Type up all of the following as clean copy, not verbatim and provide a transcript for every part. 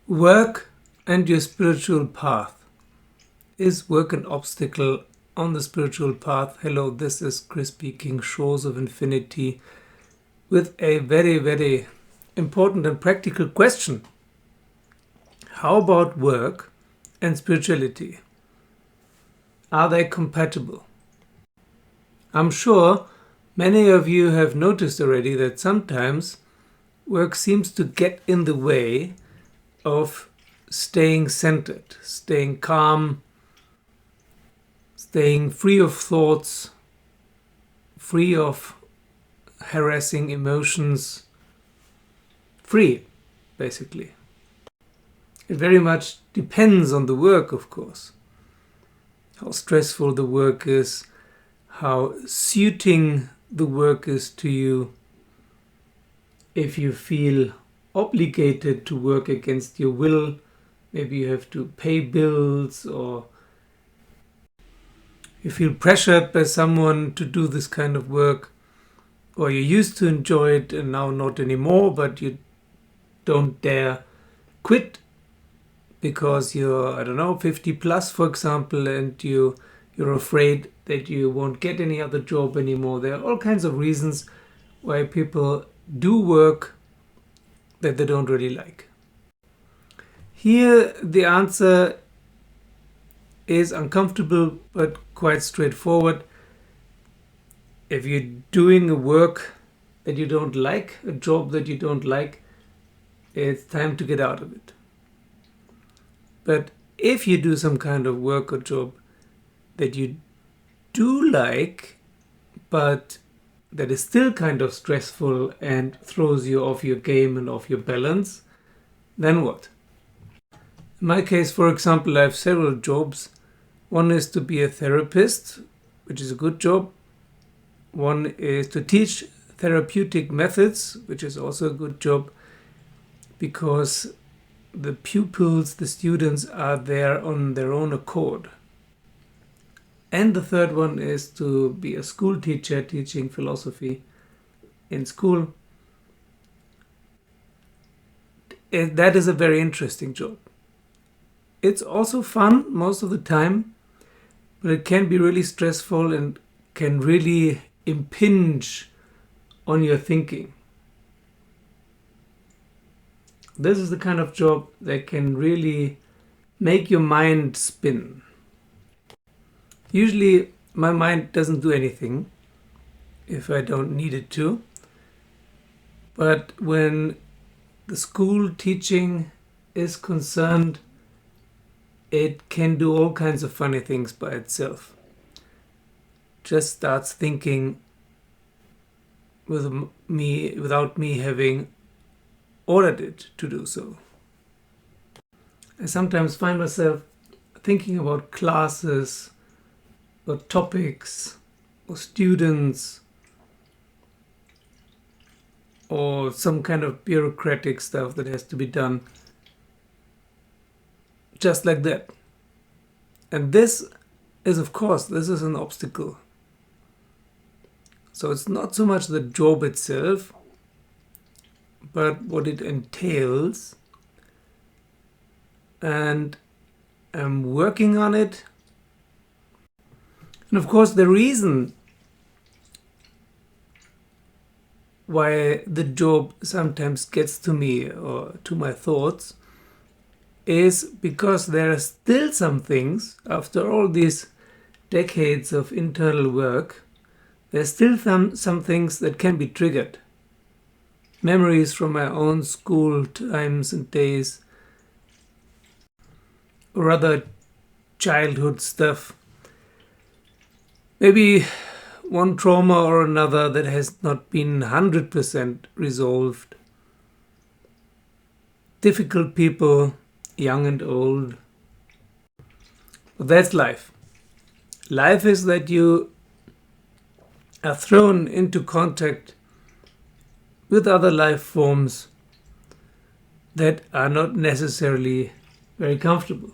Work and your spiritual path. Is work an obstacle on the spiritual path? Hello, this is Chris speaking, Shores of Infinity, with a very, very important and practical question. How about work and spirituality? Are they compatible? I'm sure many of you have noticed already that sometimes work seems to get in the way of staying centered, staying calm, staying free of thoughts, free of harassing emotions, free, basically. It very much depends on the work, of course. How stressful the work is, how suiting the work is to you. If you feel obligated to work against your will, maybe you have to pay bills, or you feel pressured by someone to do this kind of work, or you used to enjoy it and now not anymore, but you don't dare quit because you're, 50 plus, for example, and you're afraid that you won't get any other job anymore. There are all kinds of reasons why people do work that they don't really like. Here, the answer is uncomfortable but quite straightforward. If you're doing a work that you don't like, a job that you don't like, it's time to get out of it. But if you do some kind of work or job that you do like, but that is still kind of stressful and throws you off your game and off your balance, then what? In my case, for example, I have several jobs. One is to be a therapist, which is a good job. One is to teach therapeutic methods, which is also a good job, because the pupils, the students, are there on their own accord. And the third one is to be a school teacher, teaching philosophy in school. That is a very interesting job. It's also fun most of the time, but it can be really stressful and can really impinge on your thinking. This is the kind of job that can really make your mind spin. Usually my mind doesn't do anything if I don't need it to. But when the school teaching is concerned, it can do all kinds of funny things by itself. Just starts thinking without me having ordered it to do so. I sometimes find myself thinking about classes or topics or students or some kind of bureaucratic stuff that has to be done just like that. And this is, of course, this is an obstacle. So it's not so much the job itself, but what it entails. And I'm working on it. And of course, the reason why the job sometimes gets to me or to my thoughts is because there are still some things, after all these decades of internal work, there's still some things that can be triggered. Memories from my own school times and days, or other childhood stuff. Maybe one trauma or another that has not been 100% resolved. Difficult people, young and old. But that's life. Life is that you are thrown into contact with other life forms that are not necessarily very comfortable,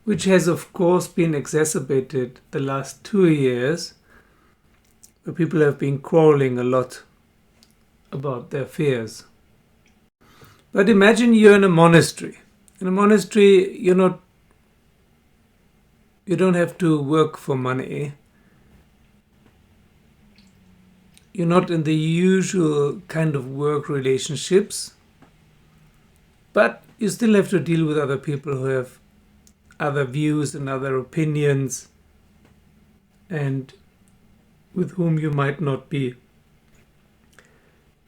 which has of course been exacerbated the last 2 years, where people have been quarreling a lot about their fears. But imagine you're in a monastery. In a monastery, you don't have to work for money. You're not in the usual kind of work relationships, but you still have to deal with other people who have other views and other opinions, and with whom you might not be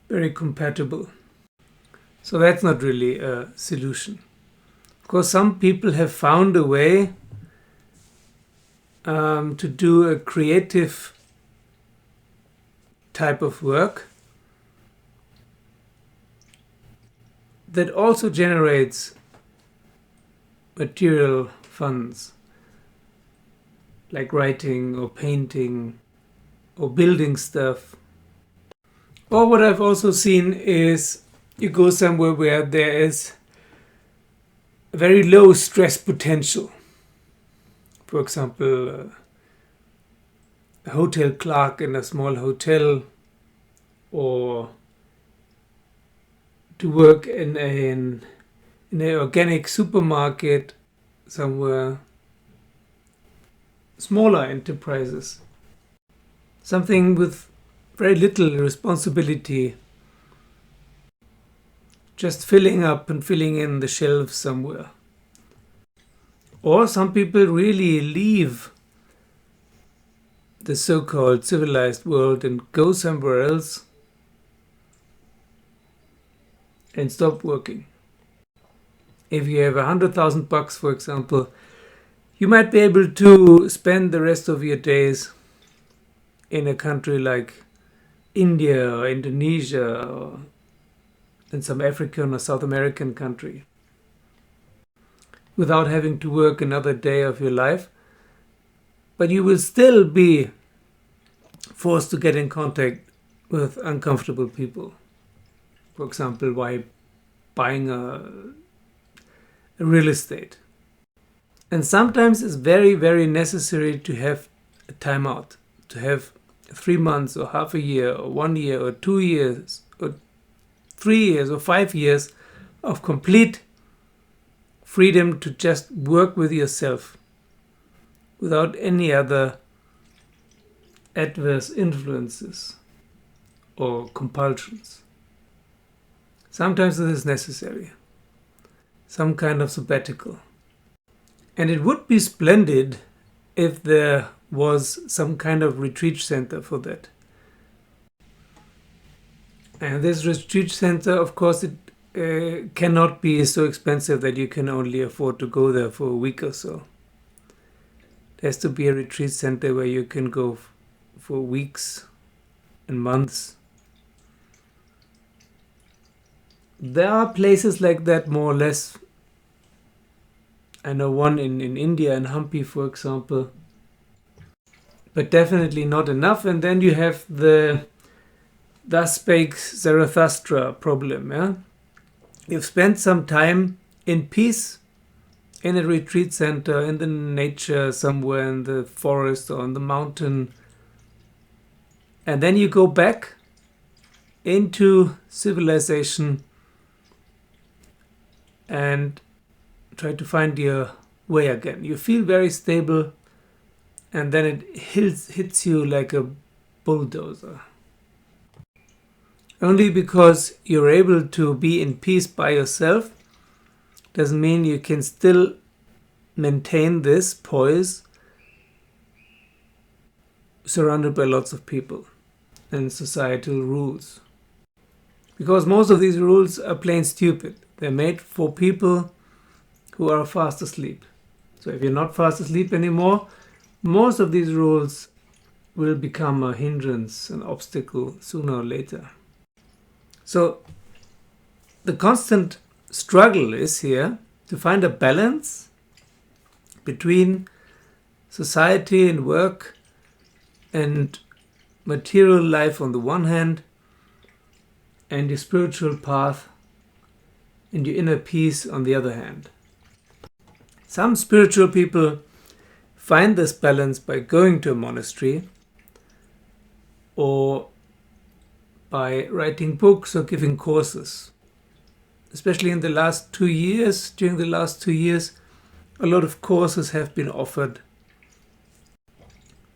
very compatible. So that's not really a solution. Of course, some people have found a way to do a creative type of work that also generates material funds, like writing or painting or building stuff. Or what I've also seen is you go somewhere where there is a very low stress potential. For example, a hotel clerk in a small hotel, or to work in an organic supermarket somewhere. Smaller enterprises. Something with very little responsibility. Just filling up and filling in the shelves somewhere. Or some people really leave the so-called civilized world and go somewhere else and stop working. If you have $100,000, for example, you might be able to spend the rest of your days in a country like India or Indonesia or in some African or South American country without having to work another day of your life. But you will still be forced to get in contact with uncomfortable people. For example, by buying a real estate. And sometimes it's very, very necessary to have a timeout, to have 3 months or half a year or 1 year or 2 years or 3 years or 5 years of complete freedom to just work with yourself without any other adverse influences or compulsions. Sometimes it is necessary. Some kind of sabbatical. And it would be splendid if there was some kind of retreat center for that. And this retreat center, of course, it cannot be so expensive that you can only afford to go there for a week or so. There has to be a retreat center where you can go for weeks and months. There are places like that, more or less. I know one in India, in Hampi, for example. But definitely not enough. And then you have the thus spake Zarathustra problem. Yeah? You've spent some time in peace in a retreat center, in the nature, somewhere in the forest or on the mountain. And then you go back into civilization and try to find your way again. You feel very stable, and then it hits you like a bulldozer. Only because you're able to be in peace by yourself doesn't mean you can still maintain this poise surrounded by lots of people and societal rules. Because most of these rules are plain stupid. They're made for people who are fast asleep. So if you're not fast asleep anymore, most of these rules will become a hindrance, an obstacle sooner or later. So the constant struggle is here to find a balance between society and work and material life on the one hand, and your spiritual path and your inner peace on the other hand. Some spiritual people find this balance by going to a monastery or by writing books or giving courses. especially in the last 2 years, during the last 2 years, a lot of courses have been offered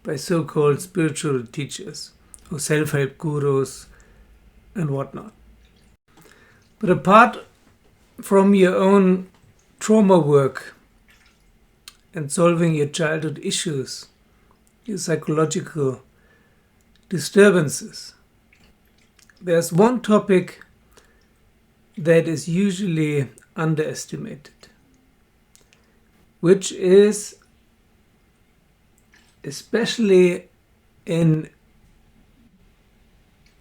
by so-called spiritual teachers or self-help gurus and whatnot. But apart from your own trauma work and solving your childhood issues, your psychological disturbances, there's one topic that is usually underestimated, which is, especially in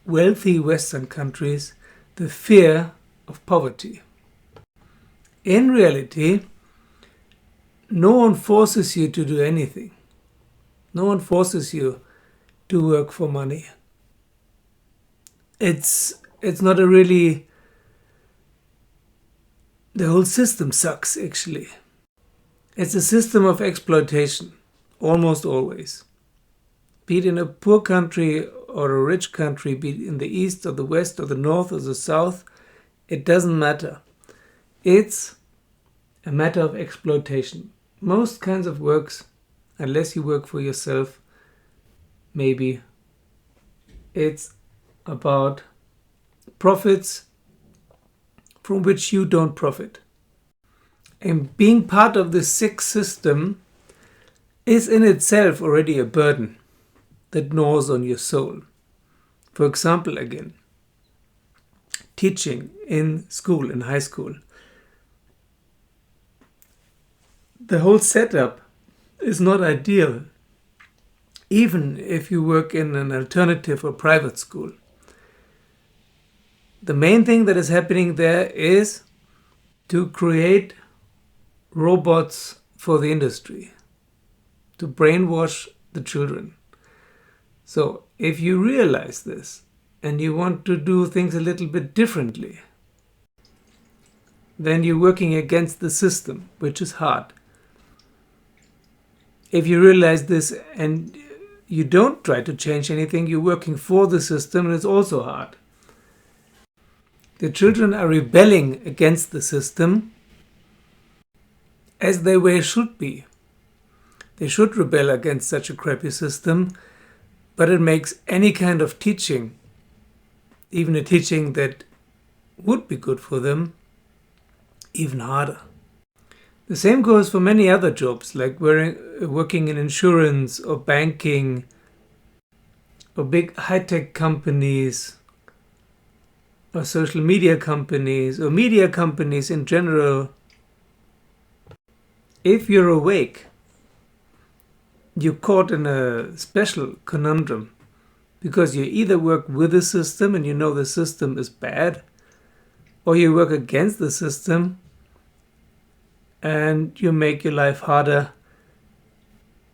wealthy Western countries, the fear of poverty. In reality, no one forces you to do anything. No one forces you to work for money. It's not a really... The whole system sucks, actually. It's a system of exploitation, almost always. Be it in a poor country or a rich country, be it in the east or the west or the north or the south, it doesn't matter. It's a matter of exploitation. Most kinds of works, unless you work for yourself, maybe, it's about profits from which you don't profit. And being part of this sick system is in itself already a burden that gnaws on your soul. For example, again, teaching in school, in high school. The whole setup is not ideal, even if you work in an alternative or private school. The main thing that is happening there is to create robots for the industry, to brainwash the children. So if you realize this and you want to do things a little bit differently, then you're working against the system, which is hard. If you realize this and you don't try to change anything, you're working for the system, and it's also hard. The children are rebelling against the system as their way should be. They should rebel against such a crappy system, but it makes any kind of teaching, even a teaching that would be good for them, even harder. The same goes for many other jobs, like working in insurance or banking or big high-tech companies or social media companies or media companies in general. If you're awake, you're caught in a special conundrum, because you either work with the system and you know the system is bad, or you work against the system and you make your life harder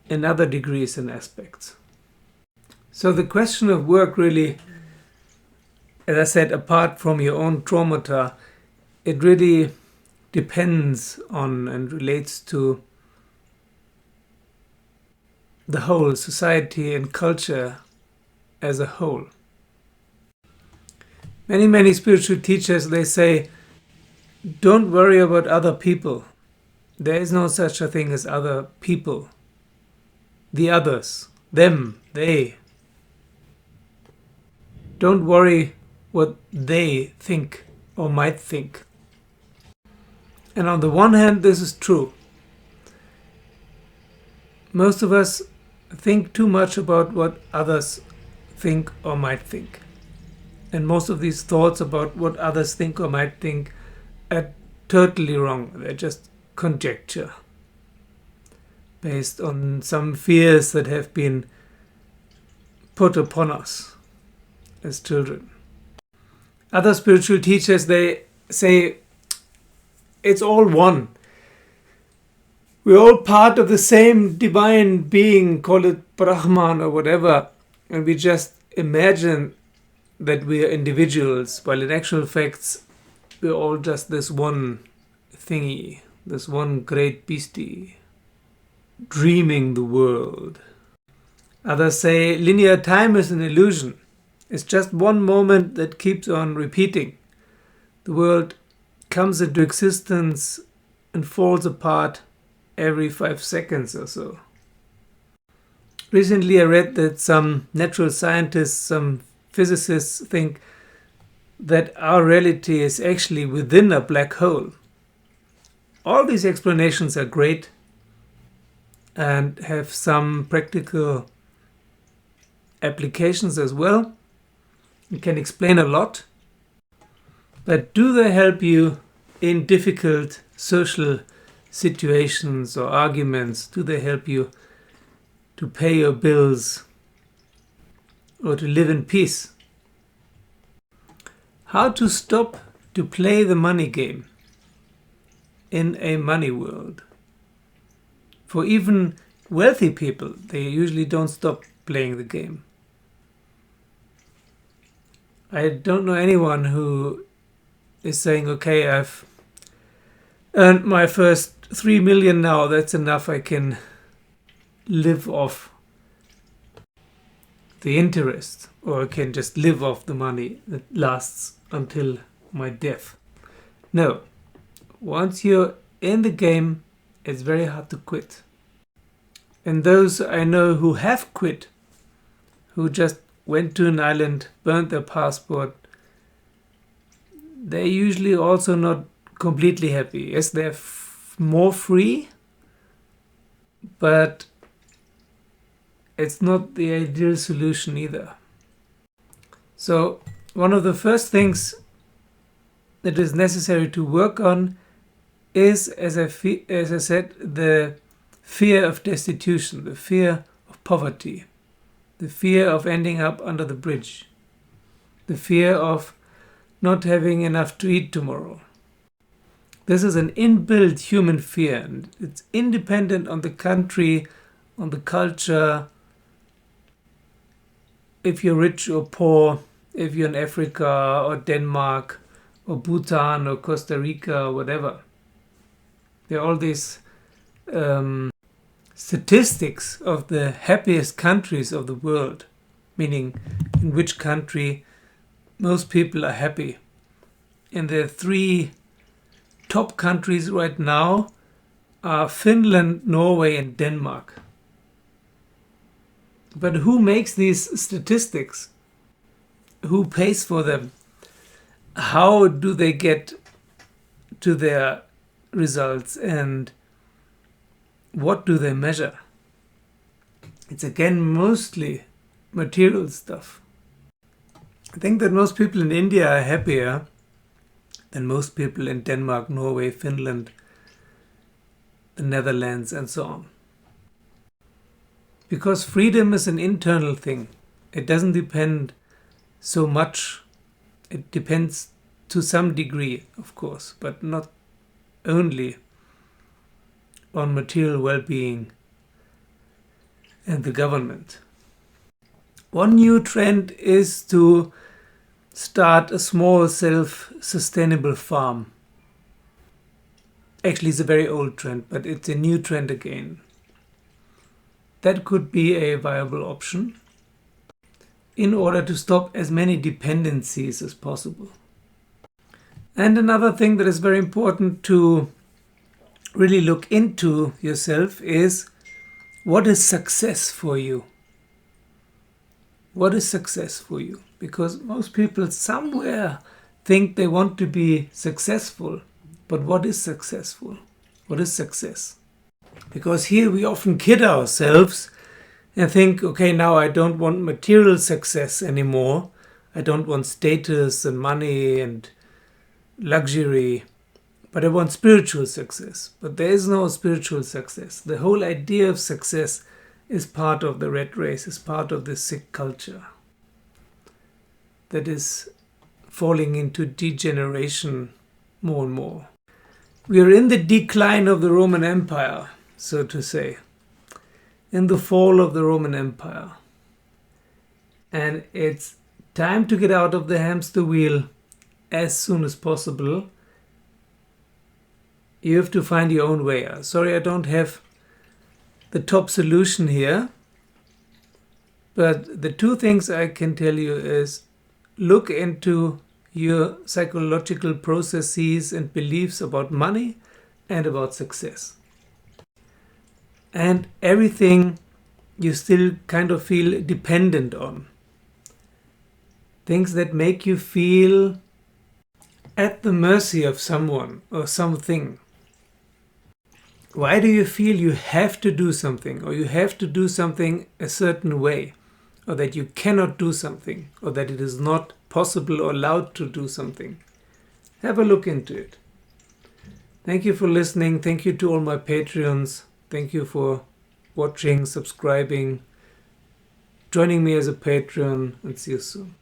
in other degrees and aspects. So the question of work really, as I said, apart from your own traumata, it really depends on and relates to the whole society and culture as a whole. Many spiritual teachers, they say, don't worry about other people. There is no such a thing as other people. The others, them, they. Don't worry what they think or might think. And on the one hand, this is true. Most of us think too much about what others think or might think. And most of these thoughts about what others think or might think are totally wrong. They're just conjecture based on some fears that have been put upon us as children. Other spiritual teachers, they say it's all one. We're all part of the same divine being, call it Brahman or whatever, and we just imagine that we are individuals, while in actual facts we're all just this one thingy, this one great beastie, dreaming the world. Others say linear time is an illusion. It's just one moment that keeps on repeating. The world comes into existence and falls apart every 5 seconds or so. Recently I read that some natural scientists, some physicists think that our reality is actually within a black hole. All these explanations are great and have some practical applications as well. You can explain a lot. But do they help you in difficult social situations or arguments? Do they help you to pay your bills or to live in peace? How to stop to play the money game in a money world. For even wealthy people, they usually don't stop playing the game. I don't know anyone who is saying, okay, I've earned my first 3 million now, that's enough, I can live off the interest, or I can just live off the money that lasts until my death. No. Once you're in the game, it's very hard to quit. And those I know who have quit, who just went to an island, burned their passport, they're usually also not completely happy. Yes, they're more free, but it's not the ideal solution either. So one of the first things that is necessary to work on is, as I said, the fear of destitution, the fear of poverty, the fear of ending up under the bridge, the fear of not having enough to eat tomorrow. This is an inbuilt human fear, and it's independent on the country, on the culture, if you're rich or poor, if you're in Africa or Denmark or Bhutan or Costa Rica or whatever. There are all these statistics of the happiest countries of the world, meaning in which country most people are happy. And the 3 top countries right now are Finland, Norway, and Denmark. But who makes these statistics? Who pays for them? How do they get to their results, and what do they measure? It's again mostly material stuff. I think that most people in India are happier than most people in Denmark, Norway, Finland, the Netherlands, and so on. Because freedom is an internal thing. It doesn't depend so much. It depends to some degree, of course, but not only on material well-being and the government. One new trend is to start a small self-sustainable farm. Actually, it's a very old trend, but it's a new trend again. That could be a viable option in order to stop as many dependencies as possible. And another thing that is very important to really look into yourself is, what is success for you? What is success for you? Because most people somewhere think they want to be successful. But what is successful? What is success? Because here we often kid ourselves and think, okay, now I don't want material success anymore. I don't want status and money and luxury, but I want spiritual success. But there is no spiritual success. The whole idea of success is part of the rat race, is part of the sick culture that is falling into degeneration more and more. We are in the decline of the Roman Empire, so to say, in the fall of the Roman Empire. And it's time to get out of the hamster wheel as soon as possible. You have to find your own way. Sorry, I don't have the top solution here. But the 2 things I can tell you is, look into your psychological processes and beliefs about money and about success. And everything you still kind of feel dependent on. Things that make you feel at the mercy of someone or something. Why do you feel you have to do something, or you have to do something a certain way, or that you cannot do something, or that it is not possible or allowed to do something? Have a look into it. Thank you for listening. Thank you to all my Patreons. Thank you for watching, subscribing, joining me as a Patreon, and see you soon.